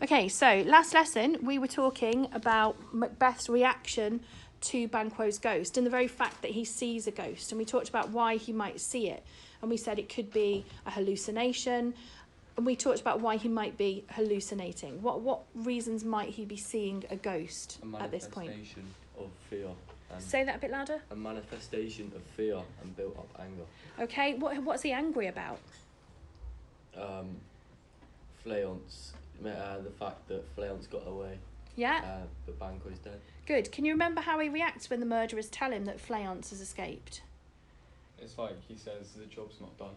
Okay, so last lesson we were talking about Macbeth's reaction to Banquo's ghost and the very fact that he sees a ghost, and we talked about why he might see it, and we said it could be a hallucination, and we talked about why he might be hallucinating. What reasons might he be seeing a ghost at this point? A manifestation of fear. Say that a bit louder. A manifestation of fear and built up anger. Okay, what's he angry about? Fleance, the fact that Fleance got away. Yeah. But Banquo's dead. Good. Can you remember how he reacts when the murderers tell him that Fleance has escaped? It's like he says the job's not done.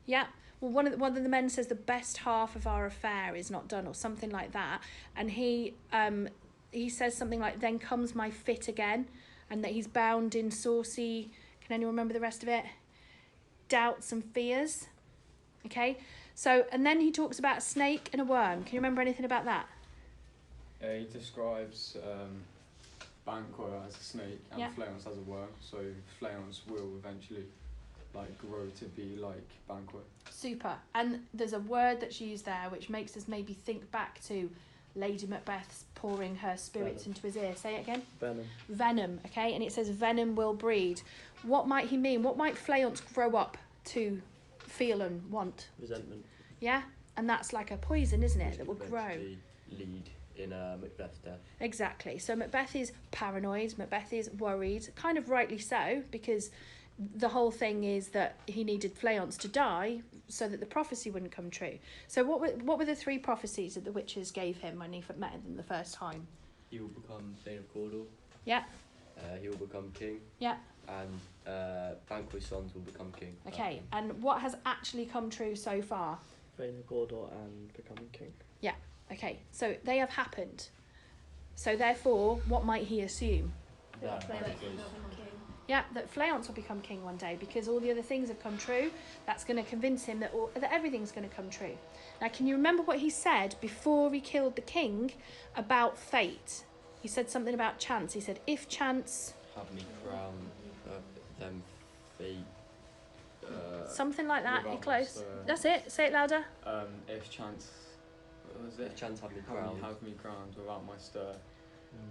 Yeah. Well, one of the men says the best half of our affair is not done, or something like that, and he says something like, "Then comes my fit again," and that he's bound in saucy. Can anyone remember the rest of it? Doubts and fears. Okay. So, and then he talks about a snake and a worm. Can you remember anything about that? He describes Banquo as a snake and Fleance as a worm. So Fleance will eventually grow to be like Banquo. Super. And there's a word that's used there which makes us maybe think back to Lady Macbeth pouring her spirits into his ear. Say it again. Venom. Venom. Okay, and it says venom will breed. What might he mean? What might Fleance grow up to feel and want? Resentment. Yeah, and that's like a poison, isn't it, that will grow. Lead in Macbeth's death. Exactly. So Macbeth is paranoid. Macbeth is worried, kind of rightly so, because the whole thing is that he needed Fleance to die so that the prophecy wouldn't come true. So what were the three prophecies that the witches gave him when he met them the first time? He will become Thane of Cawdor. Yeah. He will become king. Yeah. And Banquo's sons will become king. Okay, and what has actually come true so far? Thane of Cawdor and becoming king. Yeah, okay, so they have happened. So therefore, what might he assume? That Yeah, that Fleance will become king one day because all the other things have come true. That's going to convince him that everything's going to come true. Now, can you remember what he said before he killed the king about fate? He said something about chance. He said, if chance... Have me crown them fate... something like that. You're without close. That's it. Say it louder. If chance... What was it? If chance have me crowned. Have me crowned without my stir.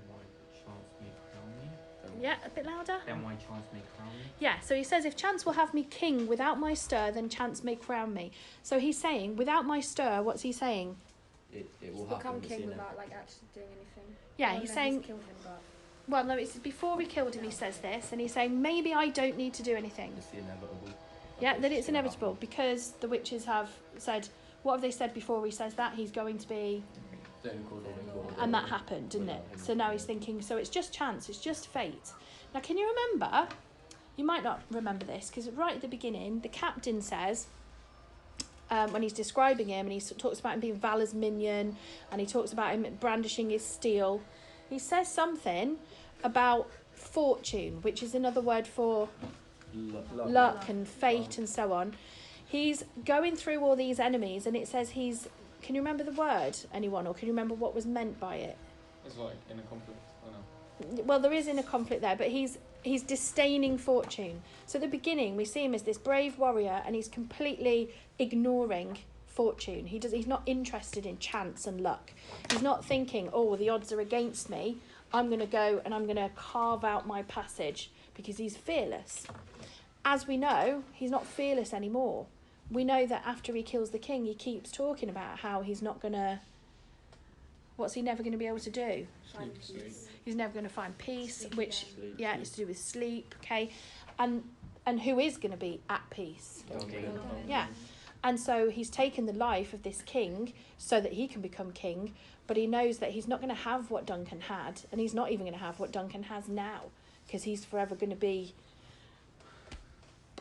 Why chance may crown me? Yeah, a bit louder. Then why chance may crown me? Yeah, so he says, if chance will have me king without my stir, then chance may crown me. So he's saying, without my stir, what's he saying? It will become happen. king without actually doing anything. Yeah, Well, he's no, saying... killed him, but... Well, no, it's before he killed him he says this, and he's saying, maybe I don't need to do anything. It's the inevitable. Yeah, that it's inevitable, because the witches have said... What have they said before he says that? He's going to be... Thane of Cawdor. And that happened, didn't it? So now he's thinking, so it's just chance, it's just fate. Now, can you remember... You might not remember this, because right at the beginning, the captain says... when he's describing him, and he talks about him being Valor's minion, and he talks about him brandishing his steel, he says something about fortune, which is another word for luck and fate and so on. He's going through all these enemies, and it says he's... Can you remember the word, anyone, or can you remember what was meant by it? It's in a conflict, I know. Well, there is in a conflict there, but he's disdaining fortune. So at the beginning, we see him as this brave warrior, and he's completely ignoring fortune. He's not interested in chance and luck. He's not thinking, oh, the odds are against me. I'm going to go and I'm going to carve out my passage, because he's fearless. As we know, he's not fearless anymore. We know that after he kills the king, he keeps talking about how he's not going to... What's he never going to be able to do? Find peace. He's never going to find peace, which, Sleep. yeah, it's to do with sleep, okay? And who is going to be at peace? Yeah. And so he's taken the life of this king so that he can become king, but he knows that he's not going to have what Duncan had, and he's not even going to have what Duncan has now, because he's forever going to be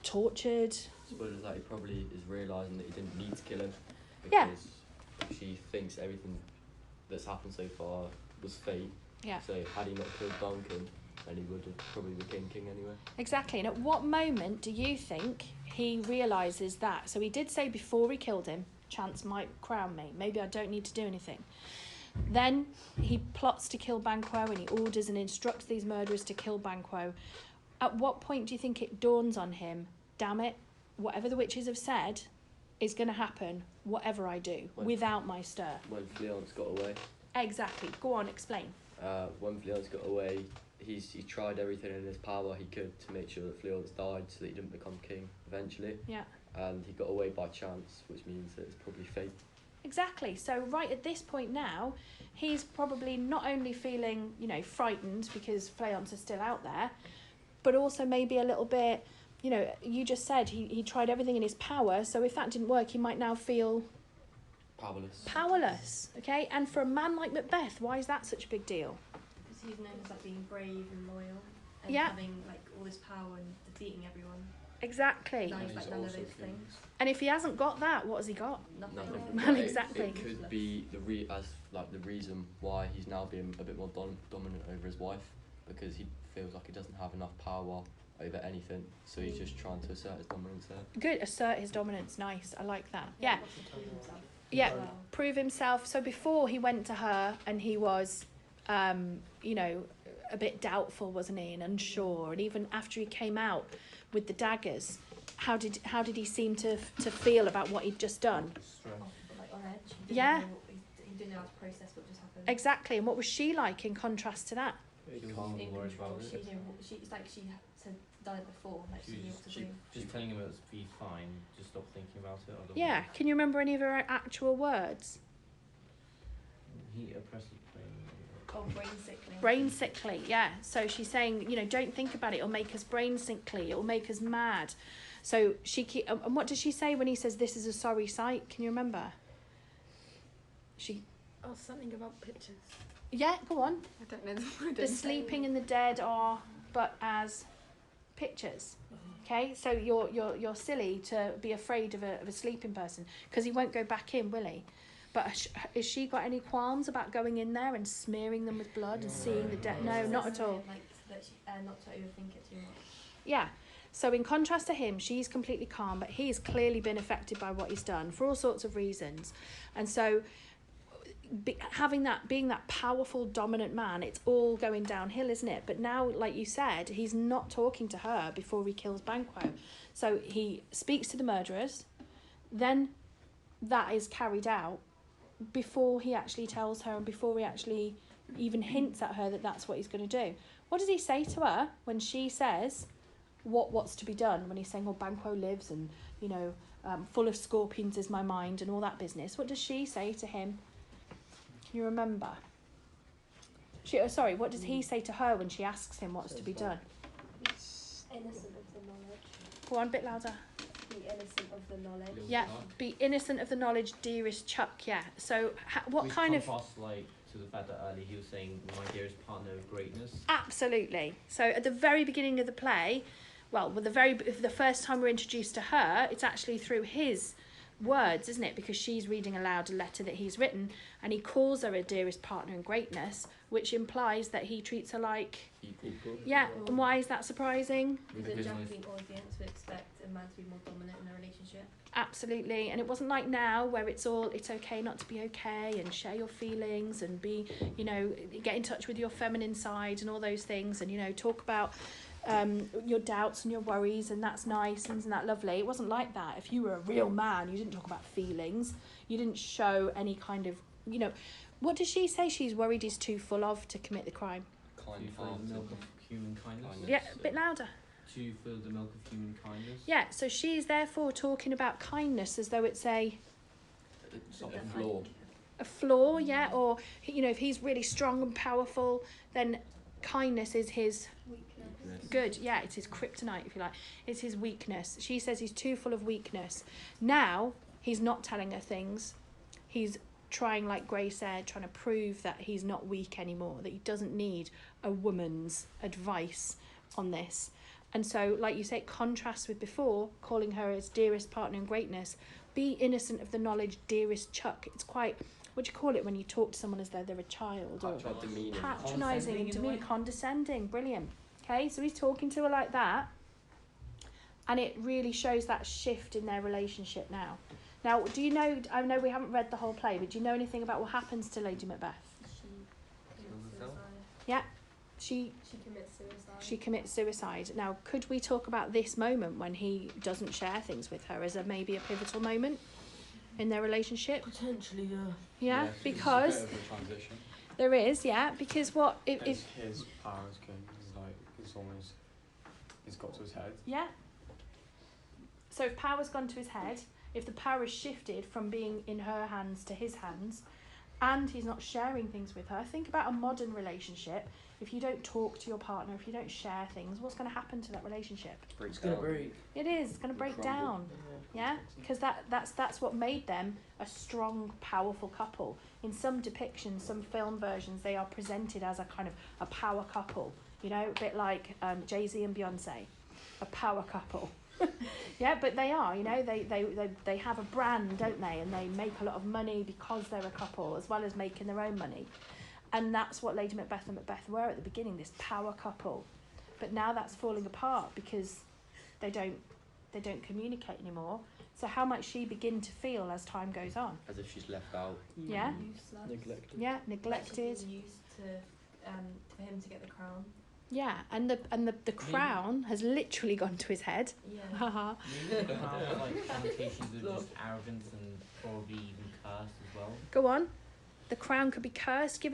tortured. As well as that, he probably is realising that he didn't need to kill him. Yeah. Because she thinks everything that's happened so far was fate. Yeah. So had he not killed Duncan, then he would have probably became king anyway. Exactly. And at what moment do you think he realises that? So he did say before he killed him, chance might crown me. Maybe I don't need to do anything. Then he plots to kill Banquo, and he orders and instructs these murderers to kill Banquo. At what point do you think it dawns on him, damn it, whatever the witches have said, is going to happen whatever I do, When- without my stir. When Fleance got away, Exactly. Go on, explain. when Fleance got away, he tried everything in his power he could to make sure that Fleance died so that he didn't become king eventually. Yeah. And he got away by chance, which means that it's probably fate. Exactly. So right at this point now, he's probably not only feeling, you know, frightened because Fleance is still out there, but also maybe a little bit, you know, you just said he tried everything in his power, so if that didn't work, he might now feel powerless. Okay? And for a man like Macbeth, why is that such a big deal? Because he's known as like being brave and loyal and Yeah. having like all this power and defeating everyone. Exactly. Now he's like none of also those king. things. And if he hasn't got that, what has he got? Nothing. Nothing. Well, It- exactly. It could be the reason why he's now being a bit more dominant over his wife, because he feels like he doesn't have enough power over anything, so he's just trying to assert his dominance there. Good. Assert his dominance. Nice. I like that. Yeah. He wants to prove himself Yeah. as well. Prove himself. So before he went to her and he was, you know, a bit doubtful, wasn't he, and unsure. And even after he came out with the daggers, how did he seem to feel about what he'd just done? Stress. Like on edge. He didn't Yeah. know he didn't know how to process what just happened. Exactly. And what was she like in contrast to that? Very She was calm, in worried control. about She it. knew. It's like she had done it before. Like she knew what to do. Just telling him it was be fine. Just stop thinking about it. Otherwise Yeah. Can you remember any of her actual words? He oppressed his brain. Oh, brain sickly. Brain sickly. Yeah. So she's saying, you know, don't think about it. It'll make us brain sickly. It'll make us mad. So and what does she say when he says this is a sorry sight? Can you remember? She. Oh, something about pictures. Yeah. Go on. I don't know the word. The sleeping and the dead are but as pictures. Okay, so you're silly to be afraid of a sleeping person, because he won't go back in, will he? But has she got any qualms about going in there and smearing them with blood and seeing the dead? No, not at all. Like that she, not to overthink it too much. Yeah. So in contrast to him, she's completely calm, but he's clearly been affected by what he's done for all sorts of reasons. And so being that powerful, dominant man, it's all going downhill, isn't it? But now, like you said, he's not talking to her before he kills Banquo. So he speaks to the murderers, then that is carried out before he actually tells her and before he actually even hints at her that that's what he's going to do. What does he say to her when she says what's to be done, when he's saying, oh, Banquo lives and, you know, full of scorpions is my mind and all that business? What does she say to him? Can you remember? What does he say to her when she asks him what's to be done? Innocent of the knowledge. Go on, a bit louder. Be innocent of the knowledge. Little Yeah, Chuck. be innocent of the knowledge, dearest Chuck. Yeah. So what Which kind of... contrasts, like, to the fact that earlier he was saying my dearest partner of greatness. Absolutely. So at the very beginning of the play, the first time we're introduced to her, it's actually through his words, isn't it? Because she's reading aloud a letter that he's written, and he calls her a dearest partner in greatness, which implies that he treats her like... Equal. Yeah, and why is that surprising? Because Because a my- jumping audience would expect a man to be more dominant in a relationship. Absolutely. And it wasn't like now where it's okay not to be okay, and share your feelings and be, you know, get in touch with your feminine side and all those things, and, you know, talk about your doubts and your worries, and that's nice and isn't that lovely. It wasn't like that. If you were a real man, you didn't talk about feelings. You didn't show any kind of, you know... What does she say she's worried he's too full of to commit the crime? To fill the milk of human kindness. Yeah, a bit louder. To fill the milk of human kindness. Yeah, so she's therefore talking about kindness as though it's a It's like a flaw. flaw, yeah, or, you know, if he's really strong and powerful, then kindness is his good, yeah, it's his kryptonite, if you like. It's his weakness. She says he's too full of weakness. Now, he's not telling her things. He's trying, like Gray said, trying to prove that he's not weak anymore, that he doesn't need a woman's advice on this. And so, like you say, it contrasts with before, calling her his dearest partner in greatness. Be innocent of the knowledge, dearest Chuck. It's quite, what do you call it when you talk to someone as though they're a child? Or Demeaning. patronising and Condescending in a demeaning, way. condescending. Brilliant. Okay, so he's talking to her like that, and it really shows that shift in their relationship now. Now, do you know, I know we haven't read the whole play, but do you know anything about what happens to Lady Macbeth? She commits suicide. Yeah. She commits suicide. she commits suicide. Now, could we talk about this moment when he doesn't share things with her as maybe a pivotal moment in their relationship? Potentially, Yeah, it's because a bit of a transition. there is, yeah, because what if His power as king is like it's got to his head. yeah. So if power's gone to his head, if the power is shifted from being in her hands to his hands, and he's not sharing things with her, think about a modern relationship. If you don't talk to your partner, if you don't share things, what's going to happen to that relationship? it's gonna break. It is. It's going to break Crumble. down. Yeah, because that's what made them a strong, powerful couple. In some depictions, some film versions, they are presented as a kind of a power couple. You know, a bit like Jay-Z and Beyonce, a power couple. Yeah, but they are. You know, they have a brand, don't they? And they make a lot of money because they're a couple, as well as making their own money. And that's what Lady Macbeth and Macbeth were at the beginning, this power couple. But now that's falling apart because they don't communicate anymore. So how might she begin to feel as time goes on? As if she's left out. Yeah. Useless. Neglected. Yeah, Like neglected. she's been used to for him to get the crown. Yeah, and the crown has literally gone to his head. Yeah. Haha. Maybe the crown have like connotations of just arrogance and probably even curse as well. Go on. The crown could be cursed. Give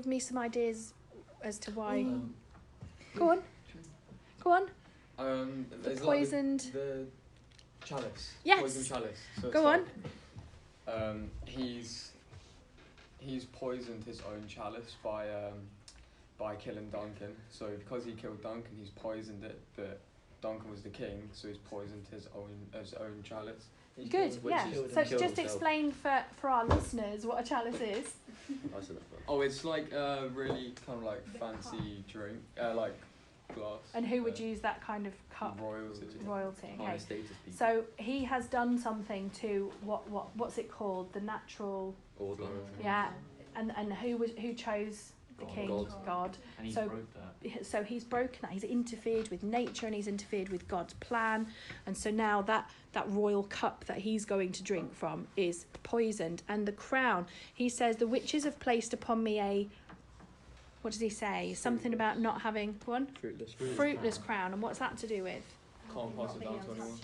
me some ideas as to why. Go on. Go on. The There's poisoned. like the chalice. Yes. Poison chalice. So it's Go on. like, he's poisoned his own chalice by killing Duncan. So because he killed Duncan, he's poisoned it. But Duncan was the king, so he's poisoned his own chalice. Good. Yeah. Witches So kill just themselves. explain for our listeners what a chalice is. I said that first. Oh, it's like a really kind of like fancy drink, like glass. And who would use that kind of cup? Royalty. Royalty. High Okay. status people. So he has done something to what's it called? The natural. Order. Yeah. And who chose the God. king? God. God. And he So- broke that. So he's broken that. He's interfered with nature and he's interfered with God's plan. And so now that royal cup that he's going to drink from is poisoned. And the crown, he says, the witches have placed upon me a, what does he say? Something about not having, one? Fruitless crown. And what's that to do with? Can't pass it down to anyone.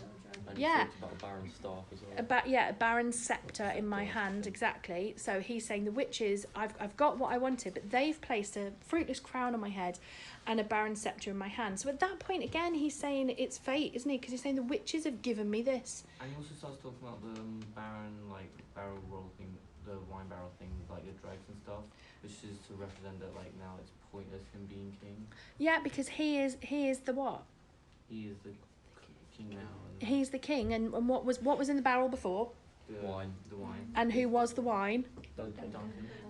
And Yeah. he talked about a barren staff as well. A baron's sceptre in my hand, exactly. So he's saying the witches, I've got what I wanted, but they've placed a fruitless crown on my head and a barren sceptre in my hand. So at that point, again, he's saying it's fate, isn't he? Because he's saying the witches have given me this. And he also starts talking about the barrel roll thing, the wine barrel thing, like the dregs and stuff, which is to represent that like now it's pointless him being king. Yeah, because he is the what? He is the king now. And He's the king, and what was in the barrel before? the Wine. The wine. And who was the wine? Duncan.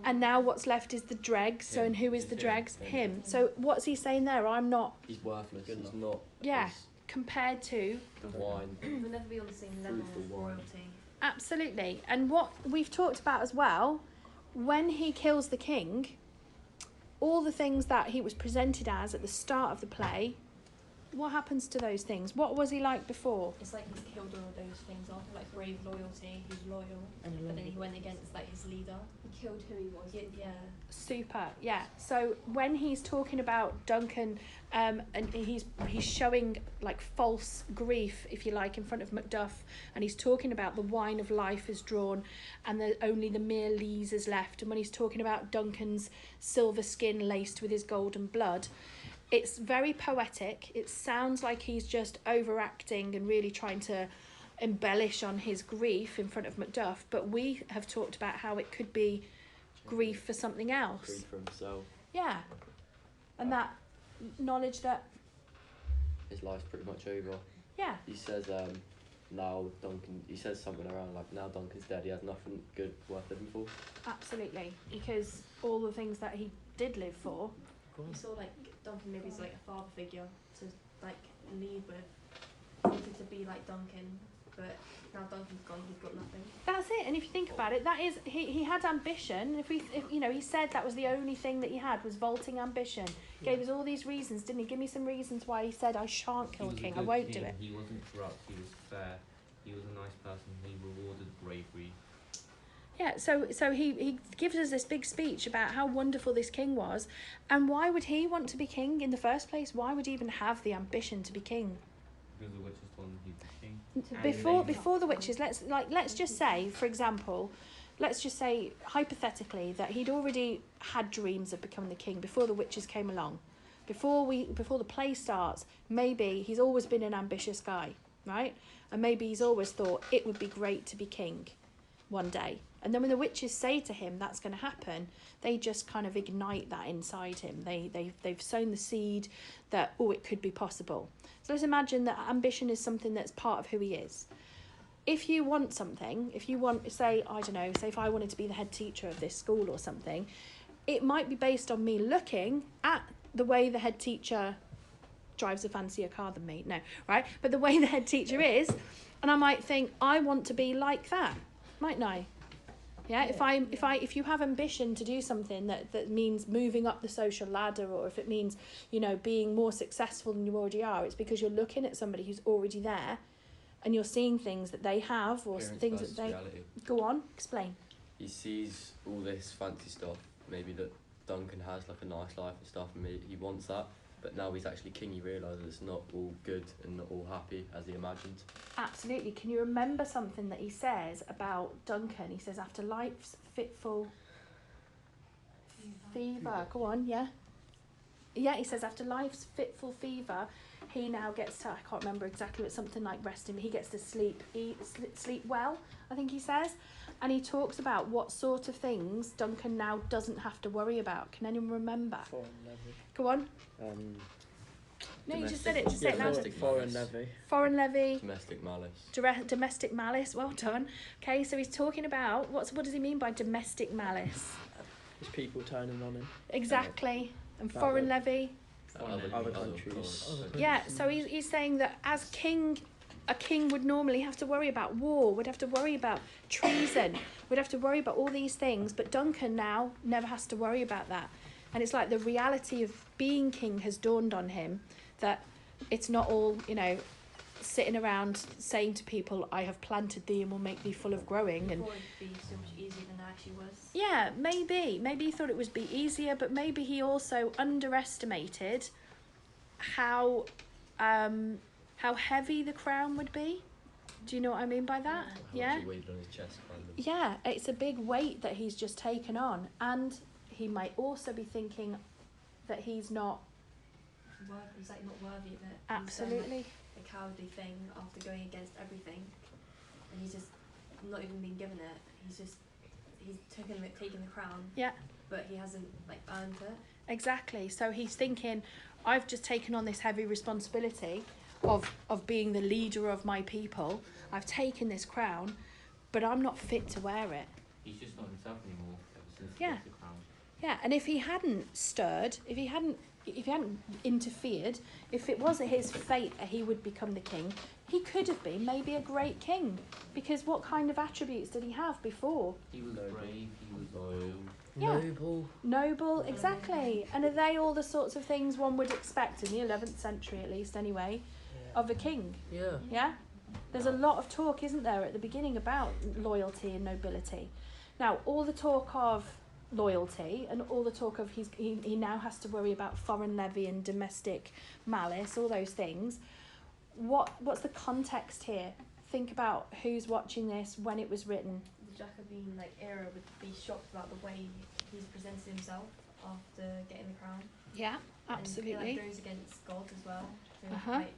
And now what's left is the dregs. So, Him. and who is the Him. dregs? Him. Him. So what's he saying there? I'm not He's worthless. Good He's enough. not. Yeah. as compared to. The wine. We'll never be on the same level Fruitful of wine. royalty. Absolutely. And what we've talked about as well, when he kills the king, all the things that he was presented as at the start of the play, what happens to those things? What was he like before? It's like he's killed all of those things off, like brave loyalty, he's loyal, but then he went against like his leader. He killed who he was. Yeah. Super, yeah. So when he's talking about Duncan, and he's showing like false grief, if you like, in front of Macduff, and he's talking about the wine of life is drawn, and only the mere lees is left. And when he's talking about Duncan's silver skin laced with his golden blood, it's very poetic. It sounds like he's just overacting and really trying to embellish on his grief in front of Macduff. But we have talked about how it could be grief for something else. Grief for himself. Yeah. And that knowledge that, His life's pretty much over. yeah, He says now Duncan. He says something around like now Duncan's dead. He has nothing good worth living for. absolutely. Because all the things that he did live for. You saw like Duncan maybe as like a father figure to like lead with. He wanted to be like Duncan, but now Duncan's gone, he's got nothing. That's it. And if you think about it, that is he had ambition. If you know, he said that was the only thing that he had was vaulting ambition. Gave us all these reasons, didn't he? Give me some reasons why he said I shan't kill the king. I won't do it. He wasn't corrupt. He was fair. He was a nice person. He rewarded bravery. Yeah, so he gives us this big speech about how wonderful this king was, and why would he want to be king in the first place? Why would he even have the ambition to be king? Because the witches told him he'd be king. Before the witches, let's just say, for example, let's just say hypothetically that he'd already had dreams of becoming the king before the witches came along. Before the play starts, maybe he's always been an ambitious guy, right? And maybe he's always thought it would be great to be king one day. And then when the witches say to him that's going to happen, they just kind of ignite that inside him. They've sown the seed that, it could be possible. So let's imagine that ambition is something that's part of who he is. If you want something, say if I wanted to be the head teacher of this school or something, it might be based on me looking at the way the head teacher drives a fancier car than me. No, right? But the way the head teacher is, and I might think, I want to be like that, mightn't I? Yeah, if you have ambition to do something that means moving up the social ladder, or if it means, being more successful than you already are, it's because you're looking at somebody who's already there and you're seeing things that they have, or things that they... Reality. Go on, explain. He sees all this fancy stuff, maybe that Duncan has, like a nice life and stuff, and maybe he wants that. But now he's actually king, he realises it's not all good and not all happy as he imagined. Absolutely. Can you remember something that he says about Duncan? He says, after life's fitful fever. Go on, yeah. Yeah, he says, after life's fitful fever, he now gets to, I can't remember exactly, but something like resting. He gets to sleep well, I think he says. And he talks about what sort of things Duncan now doesn't have to worry about. Can anyone remember? Foreign levy. Go on. No, you just said it. Just say it now. Foreign levy. Foreign levy. Domestic malice. Domestic malice. Well done. Okay, so he's talking about what does he mean by domestic malice? It's people turning on him. Exactly. And That foreign way. levy. Other countries. Yeah. So he's saying that as king, a king would normally have to worry about war, would have to worry about treason, would have to worry about all these things, but Duncan now never has to worry about that. And it's like the reality of being king has dawned on him, that it's not all, sitting around saying to people, I have planted thee and will make thee full of growing. And Before it'd be so much easier than it actually was. yeah, maybe he thought it would be easier, but maybe he also underestimated how heavy the crown would be. Do you know what I mean by that? Yeah. He weighed on his chest, kind of. Yeah, it's a big weight that he's just taken on, and he might also be thinking that he's not He's like not worthy of it. absolutely. He's done, like, a cowardly thing after going against everything, and he's just not even been given it. He's taken the crown. Yeah. But he hasn't earned it. Exactly. So he's thinking, I've just taken on this heavy responsibility of being the leader of my people. I've taken this crown, but I'm not fit to wear it. He's just not himself anymore ever since he Yeah. got the crown. Yeah, and if he hadn't stirred, if he hadn't interfered, if it wasn't his fate that he would become the king, he could have been maybe a great king. Because what kind of attributes did he have before? He was Noble. brave, he was loyal. Yeah. Noble, exactly. And are they all the sorts of things one would expect in the 11th century, at least anyway, of a king? Yeah. Yeah? There's a lot of talk, isn't there, at the beginning about loyalty and nobility. Now, all the talk of loyalty and all the talk of he now has to worry about foreign levy and domestic malice, all those things. What's the context here? Think about who's watching this, when it was written. The Jacobin era would be shocked about the way he's presented himself after getting the crown. Yeah, absolutely. And it goes against God as well. So quite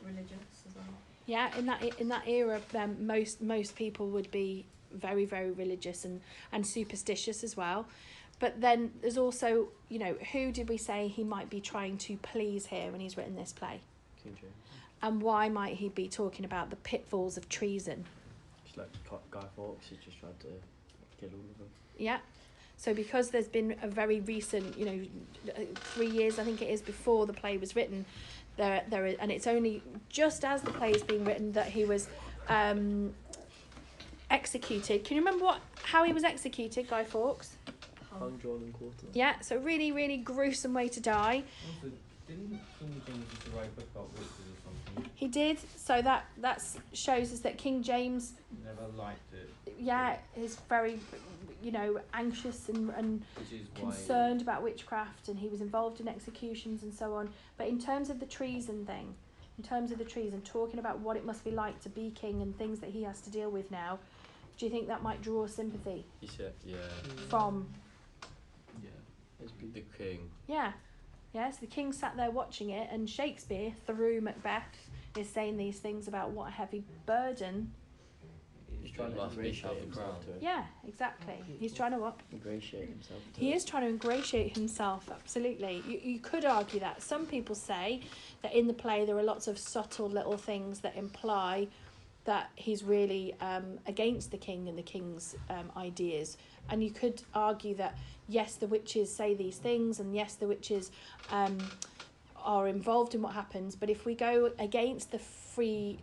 religious as well. Yeah, in that era, most people would be very, very religious and superstitious as well. But then there's also, who did we say he might be trying to please here when he's written this play? King James. And why might he be talking about the pitfalls of treason? Just like Guy Fawkes, he just tried to kill all of them. Yeah. So because there's been a very recent, 3 years, I think it is, before the play was written, and it's only just as the play is being written that he was executed. Can you remember how he was executed, Guy Fawkes? Hung, drawn and quartered. Yeah, so really, really gruesome way to die. Also, Didn't King James used to write a book about witches or something? He did. So that shows us that King James, Never liked it. yeah, is very, anxious and Which is why. concerned about witchcraft, and he was involved in executions and so on. But in terms of the treason thing, talking about what it must be like to be king and things that he has to deal with now, do you think that might draw sympathy He said, yeah, from? Yeah. the king. Yeah. Yes, the king sat there watching it, and Shakespeare, through Macbeth, is saying these things about what a heavy burden. He's trying to Must be ingratiate have the himself crown. to it. Yeah, exactly. He's trying to what? Ingratiate himself to He it. is trying to ingratiate himself, absolutely. You could argue that. Some people say that in the play there are lots of subtle little things that imply that he's really against the king and the king's ideas. And you could argue that, yes, the witches say these things, and yes, the witches are involved in what happens, but if we go against the fate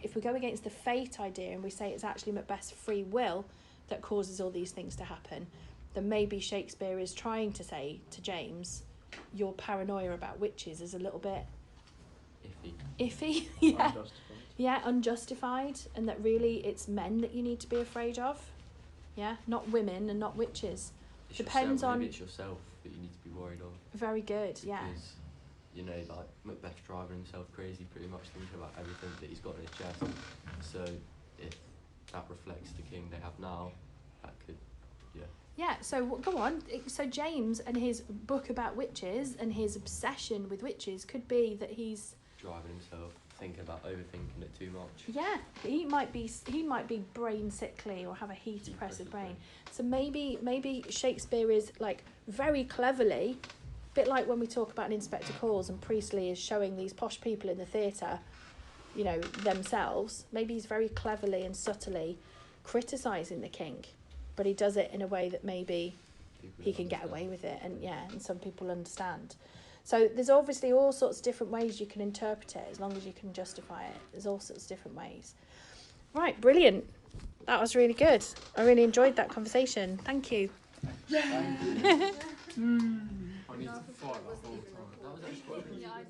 idea and we say it's actually Macbeth's free will that causes all these things to happen, then maybe Shakespeare is trying to say to James, your paranoia about witches is a little bit iffy. Yeah. Unjustified. Yeah, unjustified, and that really it's men that you need to be afraid of. Yeah, not women and not witches. It's Depends yourself, on- maybe it's yourself that you need to be worried of. Very good, yeah. Because, like Macbeth's driving himself crazy pretty much, thinking about everything that he's got in his chest. So if that reflects the king they have now, that could, Yeah, so go on. So James and his book about witches and his obsession with witches could be that he's, driving himself, overthinking it too much. yeah, he might be brain sickly or have a heat oppressive brain. So maybe Shakespeare is like very cleverly, a bit like when we talk about an Inspector Calls and Priestley is showing these posh people in the theatre, themselves. Maybe he's very cleverly and subtly criticising the king, but he does it in a way that maybe People he don't can get understand. away with it, and some people understand. So there's obviously all sorts of different ways you can interpret it, as long as you can justify it. There's all sorts of different ways. Right, brilliant. That was really good. I really enjoyed that conversation. Thank you. I need to fight that whole time. That was actually quite Yeah, I